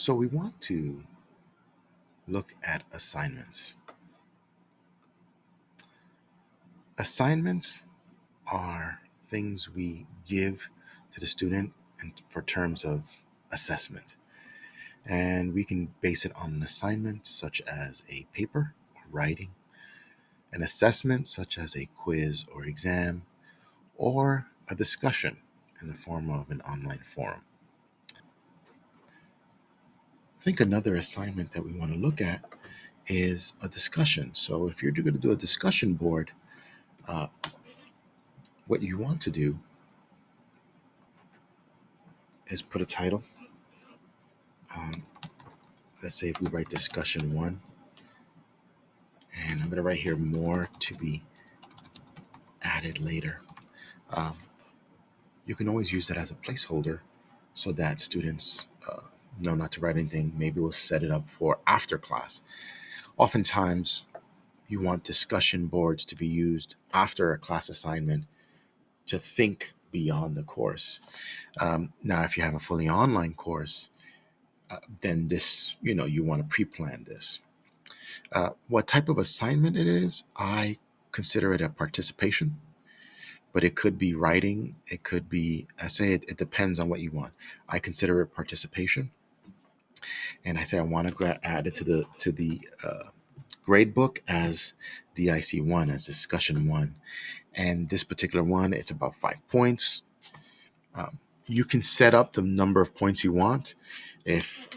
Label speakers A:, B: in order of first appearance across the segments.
A: So we want to look at assignments. Assignments are things we give to the student and for terms of assessment. And we can base it on an assignment such as a paper or writing, an assessment such as a quiz or exam, or a discussion in the form of an online forum. I think another assignment that we want to look at is a discussion. So if you're going to do a discussion board, uh, what you want to do is put a title. Um, let's say if we write discussion one, and I'm going to write here more to be added later. Um, you can always use that as a placeholder so that students know not to write anything. Maybe we'll set it up for after class. Oftentimes, you want discussion boards to be used after a class assignment to think beyond the course. Now, if you have a fully online course, then this, you want to pre-plan this. What type of assignment it is, I consider it a participation, but it could be writing, it could be essay. It depends on what you want. I consider it participation, and I say I want to add it to the grade book as DIC1, as discussion one. And this particular one, it's about 5 points. Um, you can set up the number of points you want. If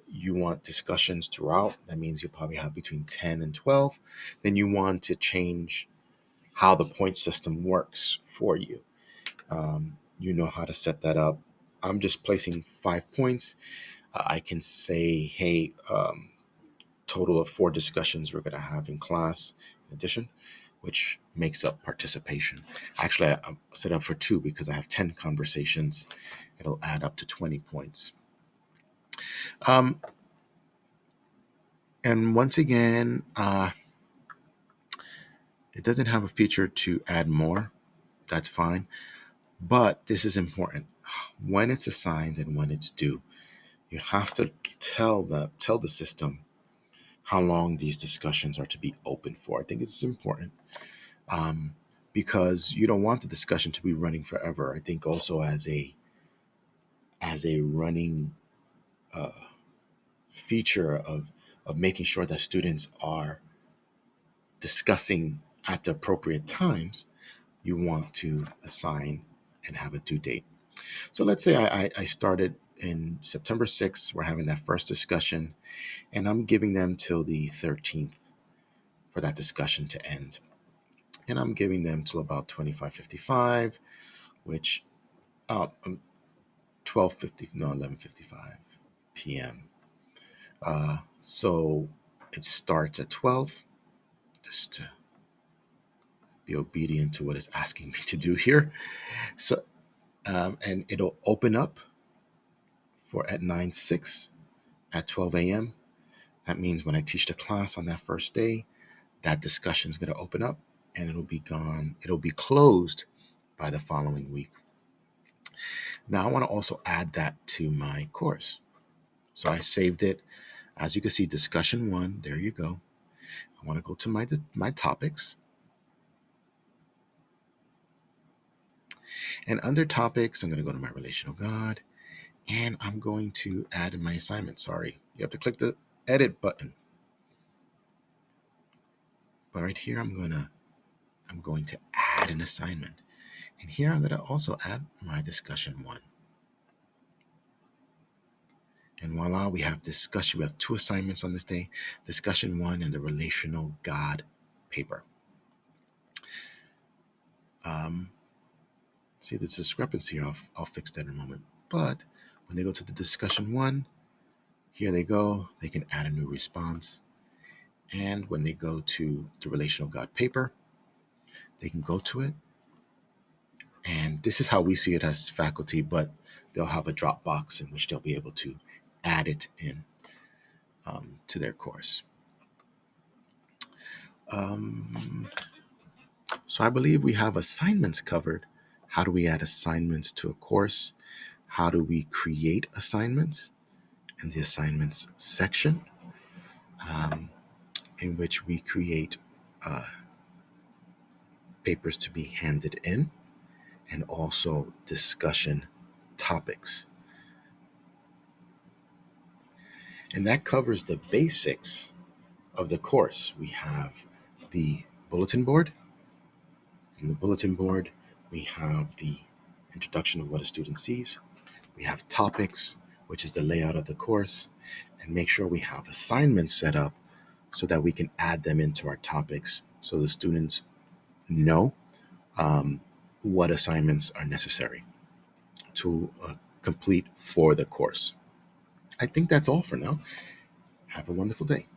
A: you want discussions throughout, that means you'll probably have between 10 and 12. Then you want to change how the point system works for you. You know how to set that up. I'm just placing 5 points. I can say, hey, total of 4 discussions we're going to have in class in addition, which makes up participation. Actually, I set up for 2 because I have 10 conversations. It'll add up to 20 points. Um, and once again, it doesn't have a feature to add more. That's fine. But this is important. When it's assigned and when it's due, you have to tell the system how long these discussions are to be open for. I think it's important. Because you don't want the discussion to be running forever. I think also as a running uh, feature of making sure that students are discussing at the appropriate times, you want to assign and have a due date. So let's say I started in September 6th. We're having that first discussion, and I'm giving them till the 13th for that discussion to end. And I'm giving them till about 25:55, which 12:50, no, 11:55 p.m. So it starts at 12, just to be obedient to what it's asking me to do here. So, and it'll open up for at 9:06 at 12 a.m. That means when I teach the class on that first day, that discussion is going to open up and it'll be gone. It'll be closed by the following week. Now, I want to also add that to my course. So I saved it. As you can see, discussion one, there you go. I want to go to my topics. And under topics, I'm going to go to my relational God, and I'm going to add in my assignment. Sorry, you have to click the edit button. But right here, I'm going to add an assignment. And here I'm going to also add my discussion one. And voila, we have discussion. We have 2 assignments on this day, discussion one and the relational God paper. See this discrepancy here. I'll fix that in a moment. But when they go to the discussion one, here they go. They can add a new response. And when they go to the relational God paper, they can go to it. And this is how we see it as faculty, but they'll have a drop box in which they'll be able to add it in to their course. So I believe we have assignments covered. How do we add assignments to a course? How do we create assignments? and the assignments section, um, in which we create uh, papers to be handed in and also discussion topics. And that covers the basics of the course. We have the bulletin board. In the bulletin board, we have the introduction of what a student sees. We have topics, which is the layout of the course, and make sure we have assignments set up so that we can add them into our topics so the students know what assignments are necessary to complete for the course. I think that's all for now. Have a wonderful day.